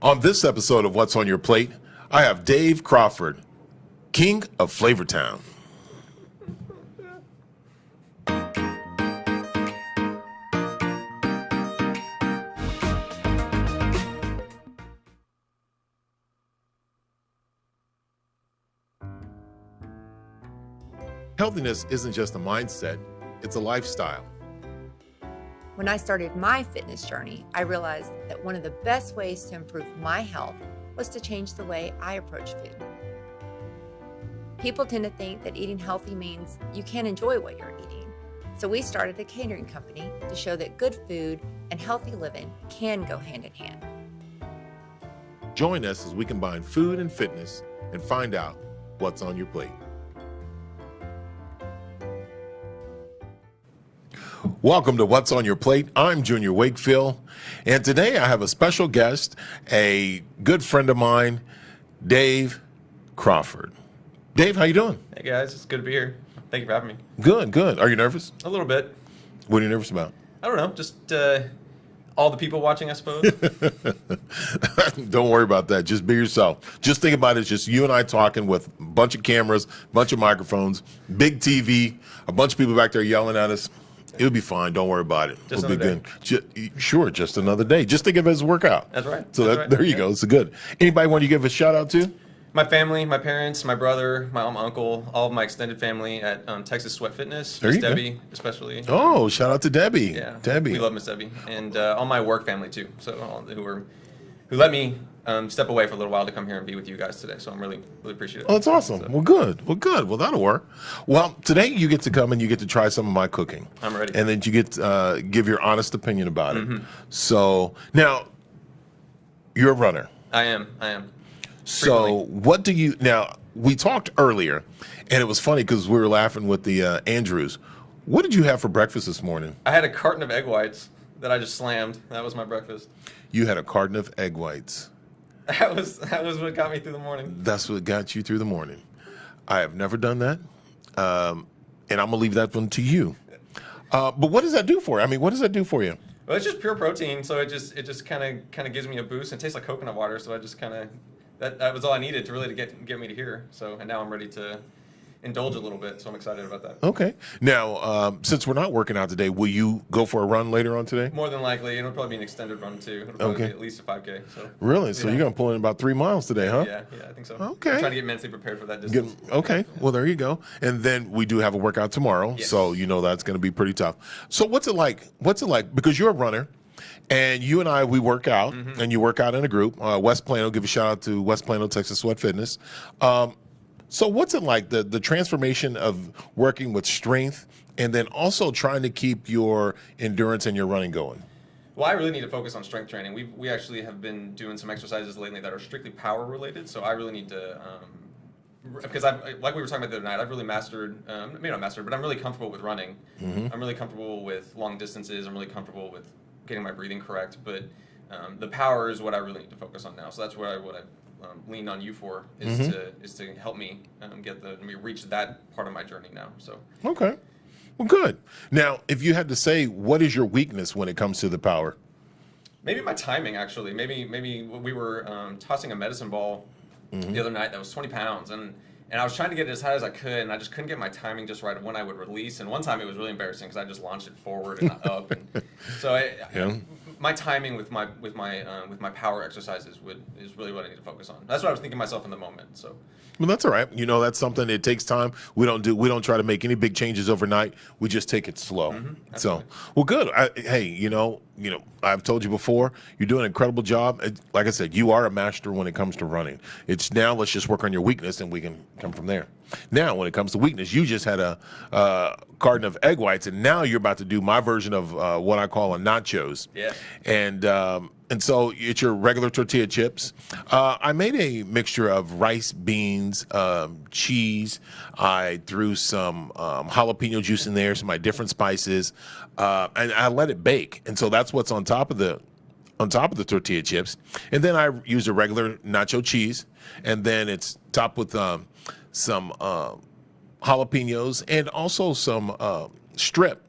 On this episode of What's on Your Plate, I have Dave Crawford, king of Flavortown. Healthiness isn't just a mindset, it's a lifestyle. When I started my fitness journey, I realized that one of the best ways to improve my health was to change the way I approach food. People tend to think that eating healthy means you can't enjoy what you're eating. So we started a catering company to show that good food and healthy living can go hand in hand. Join us as we combine food and fitness and find out what's on your plate. Welcome to What's on Your Plate. I'm Junior Wakefield, and today I have a special guest, a good friend of mine, Dave Crawford. Dave, how you doing? Hey guys, it's good to be here. Thank you for having me. Good. Are you nervous? A little bit. What are you nervous about? I don't know, just all the people watching, I suppose. Don't worry about that. Just be yourself. Just think about it. It's just you and I talking with a bunch of cameras, a bunch of microphones, big TV, a bunch of people back there yelling at us. It'll be fine. Don't worry about it. Just It'll be another good. Sure, just another day. Just think of it as a workout. That's right. So That's right. there you go. It's good. Anybody want to give a shout out to? My family, my parents, my brother, my uncle, all of my extended family at Texas Sweat Fitness. There Miss you go. Debbie, especially. Oh, shout out to Debbie. Yeah, Debbie. We love Miss Debbie, and all my work family too. So who let me step away for a little while to come here and be with you guys today. So I'm really appreciative. Oh, that's awesome. So, Well, good. Well, that'll work. Well, today you get to come and you get to try some of my cooking. I'm ready. And then you get give your honest opinion about it. So now, you're a runner. I am. So Frequently. what do you now? We talked earlier, and it was funny because we were laughing with the Andrews. What did you have for breakfast this morning? I had a carton of egg whites that I just slammed. That was my breakfast. You had a carton of egg whites. That was what got me through the morning. That's what got you through the morning. I have never done that, and I'm gonna leave that one to you. But what does that do for you? I mean, what does that do for you? Well, it's just pure protein, so it just kind of gives me a boost. It tastes like coconut water, so I just kind of that was all I needed to get me to here. So and now I'm ready to indulge a little bit. So I'm excited about that. Okay. Now, since we're not working out today, will you go for a run later on today? More than likely, it'll probably be an extended run too. It'll probably Okay. be at least a 5K. So Really? So yeah. you're gonna pull in about 3 miles today, huh? Yeah, I think so. Okay. I'm trying to get mentally prepared for that Get- distance. okay. Well, there you go. And then we do have a workout tomorrow, Yes. so you know that's going to be pretty tough. So what's it like? Because you're a runner, and you and I we work out, and you work out in a group. West Plano, give a shout out to West Plano, Texas Sweat Fitness. So what's it like the transformation of working with strength, and then also trying to keep your endurance and your running going? Well, I really need to focus on strength training. We actually have been doing some exercises lately that are strictly power related. So I really need to, because like we were talking about the other night, I've really mastered, maybe not mastered, but I'm really comfortable with running. I'm really comfortable with long distances. I'm really comfortable with getting my breathing correct. But the power is what I really need to focus on now. So that's what I lean on you for is to help me reach that part of my journey now. So Okay. Well, good. Now, if you had to say, what is your weakness when it comes to the power? maybe my timing actually. Maybe we were tossing a medicine ball the other night that was 20 pounds and I was trying to get it as high as I could, and I just couldn't get my timing just right of when I would release. And one time it was really embarrassing because I just launched it forward and not up. And so my timing with my power exercises is really what I need to focus on. That's what I was thinking myself in the moment. So. Well, that's all right. You know, that's something. It takes time. We don't try to make any big changes overnight. We just take it slow. So, well, good. Hey, you know, I've told you before, you're doing an incredible job. Like I said, you are a master when it comes to running. It's now let's just work on your weakness and we can come from there. Now, when it comes to weakness, you just had a carton of egg whites, and now you're about to do my version of what I call a nachos. Yeah. And so it's your regular tortilla chips. I made a mixture of rice, beans, cheese. I threw some jalapeno juice in there, some of my different spices, and I let it bake. And so that's what's on top of the tortilla chips. And then I use a regular nacho cheese, and then it's topped with some jalapenos and also some strip,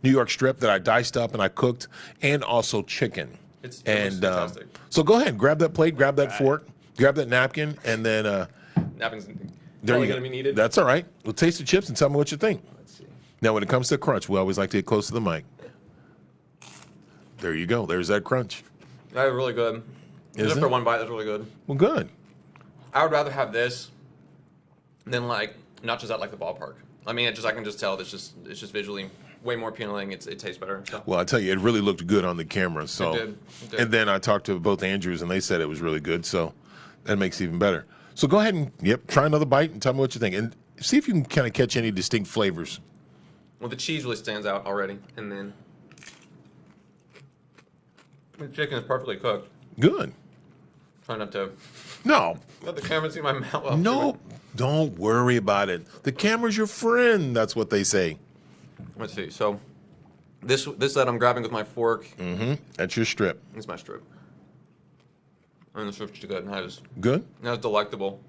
New York strip that I diced up and I cooked, and also chicken. It's And fantastic. so go ahead and grab that plate, grab that fork, grab that napkin, and then Napkins there probably you going go. to be needed. That's all right. We'll taste the chips and tell me what you think. Let's see. Now, when it comes to crunch, we always like to get close to the mic. There you go. There's that crunch. That's really good. Is Just it? for one bite, that's really good. Well, good. I would rather have this than like nachos at like the ballpark. I mean, I can just tell it's just visually way more appealing. It tastes better. So. Well, I tell you, it really looked good on the camera. So, It did. It did. And then I talked to both Andrews, and they said it was really good. So that makes it even better. So go ahead and try another bite and tell me what you think, and see if you can kind of catch any distinct flavors. Well, the cheese really stands out already, and then the chicken is perfectly cooked. Good. Try not to No, let the camera see my mouth. while I'm no, chewing. don't worry about it. The camera's your friend. That's what they say. Let's see. So this that I'm grabbing with my fork That's your strip. is my strip. And the strip's good. Good. That was delectable.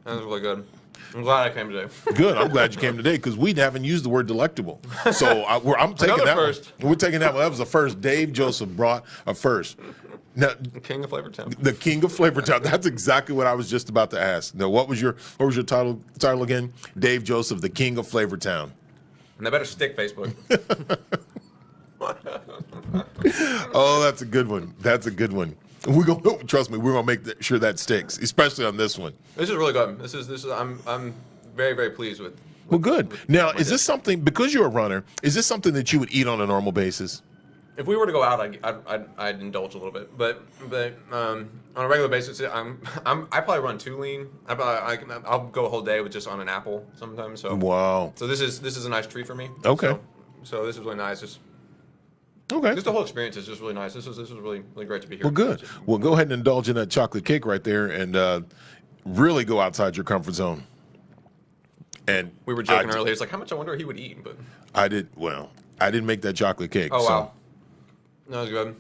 That was really good. I'm glad I came today. Good. I'm glad you came today because we haven't used the word delectable. So I'm taking Another that first. one. We're taking that one. That was the first. Dave Joseph brought a first. Now, King of Flavortown. the king of Flavortown. That's exactly what I was just about to ask. Now, what was your title again? Dave Joseph, the king of Flavortown. And they better stick Facebook. Oh, that's a good one. That's a good one. We're gonna trust me. We're gonna make sure that sticks, especially on this one. This is really good. This is I'm very, very pleased with. Well, good. Now, with is this something, because you're a runner, is this something that you would eat on a normal basis? If we were to go out, I'd indulge a little bit, but on a regular basis, I probably run too lean. I'll go a whole day with just on an apple sometimes. So Wow. So this is a nice treat for me. Okay. So this is really nice. Okay. Just the whole experience is just really nice. This was really great to be here. Well, good. Well, go ahead and indulge in that chocolate cake right there and really go outside your comfort zone. And We were joking earlier. It's like how much I wonder he would eat, but I didn't make that chocolate cake. oh so. wow, that was good.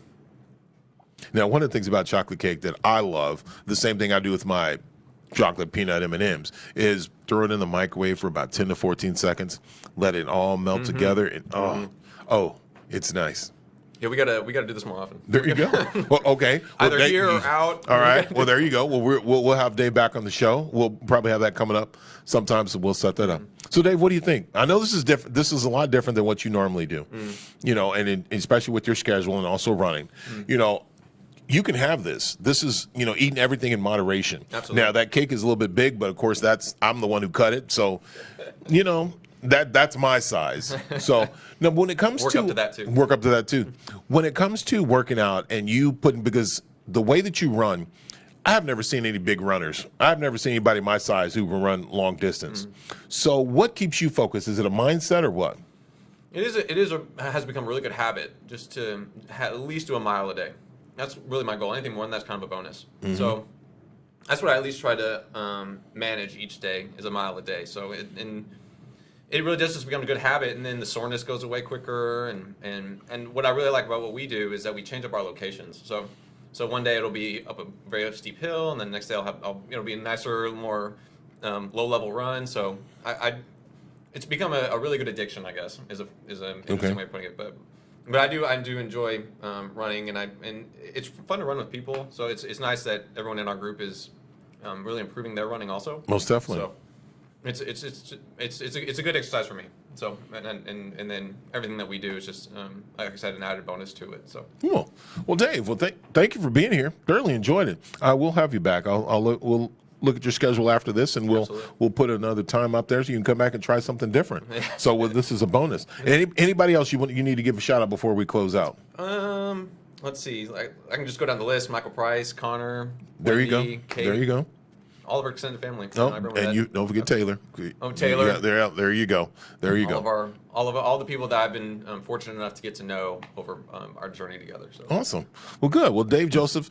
Now, one of the things about chocolate cake that I love, the same thing I do with my chocolate peanut M&Ms, is throw it in the microwave for about 10 to 14 seconds, let it all melt together, and it's nice. Yeah, we gotta do this more often. There you go. Well, okay. Well, Either here or out. All right. Well, there you go. Well, we'll have Dave back on the show. We'll probably have that coming up sometime, so we'll set that up. So, Dave, what do you think? I know this is different. This is a lot different than what you normally do. You know, and especially with your schedule and also running. You know, you can have this. This is, eating everything in moderation. Absolutely. Now, that cake is a little bit big, but of course, I'm the one who cut it. So, that's my size. So now when it comes Work up to that too. When it comes to working out and because the way that you run, I've never seen any big runners. I've never seen anybody my size who can run long distance. So what keeps you focused? Is it a mindset or what? It has become a really good habit just to at least do a mile a day. That's really my goal. Anything more than that's kind of a bonus. So that's what I at least try to manage each day is a mile a day. So it really does just become a good habit, and then the soreness goes away quicker. And what I really like about what we do is that we change up our locations. So one day it'll be up a very steep hill, and then the next day it'll be a nicer, more low level run. So it's become a really good addiction, I guess, is an interesting way of putting it. But I do enjoy running, and it's fun to run with people. So it's nice that everyone in our group is really improving their running also. Most definitely. So it's a good exercise for me. So and then everything that we do is just like I said, an added bonus to it. So Cool. Well, Dave, thank you for being here. Thoroughly enjoyed it. We'll have you back. We'll look at your schedule after this, and we'll put another time up there so you can come back and try something different. So this is a bonus. Anybody else you need to give a shout out before we close out? Let's see. I can just go down the list. Michael Price, Connor. There you go. Wendy, Kate, There you go. all of our extended family. Oh, Everyone and that- you don't forget Taylor. Oh, Taylor. Yeah, there you go. There you go. all the people that I've been fortunate enough to get to know over our journey together. So Awesome. Well, good. Well, Dave Joseph,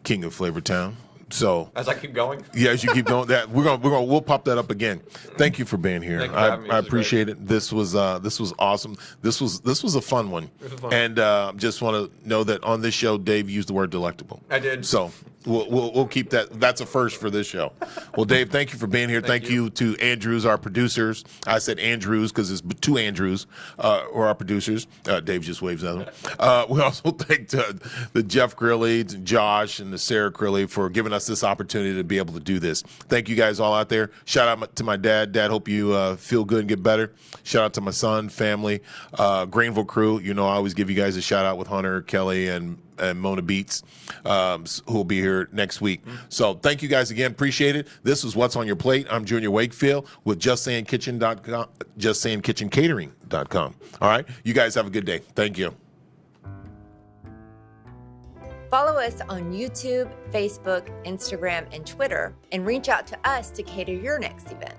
king of Flavortown. So as I keep going, yeah, as you keep going, we'll pop that up again. Thank you for being here. Thank you for having me. I This was appreciate it. This was awesome. This was a fun one. This was fun. And just want to know that on this show, Dave used the word delectable. I did. So We'll keep that. That's a first for this show. Well, Dave, thank you for being here. Thank you to Andrews, our producers. I said Andrews because it's two Andrews, or our producers. Dave just waves at them. We also thank the Jeff Grilly, Josh, and the Sarah Grilly for giving us this opportunity to be able to do this. Thank you guys all out there. Shout out to my dad. Dad, hope you feel good and get better. Shout out to my son, family, Greenville crew. You know, I always give you guys a shout out with Hunter, Kelly, and Mona Beats, who will be here next week. So thank you guys again. Appreciate it. This is What's on Your Plate. I'm Junior Wakefield with JustSayingKitchen.com, JustSayingKitchenCatering.com. All right. You guys have a good day. Thank you. Follow us on YouTube, Facebook, Instagram, and Twitter, and reach out to us to cater your next event.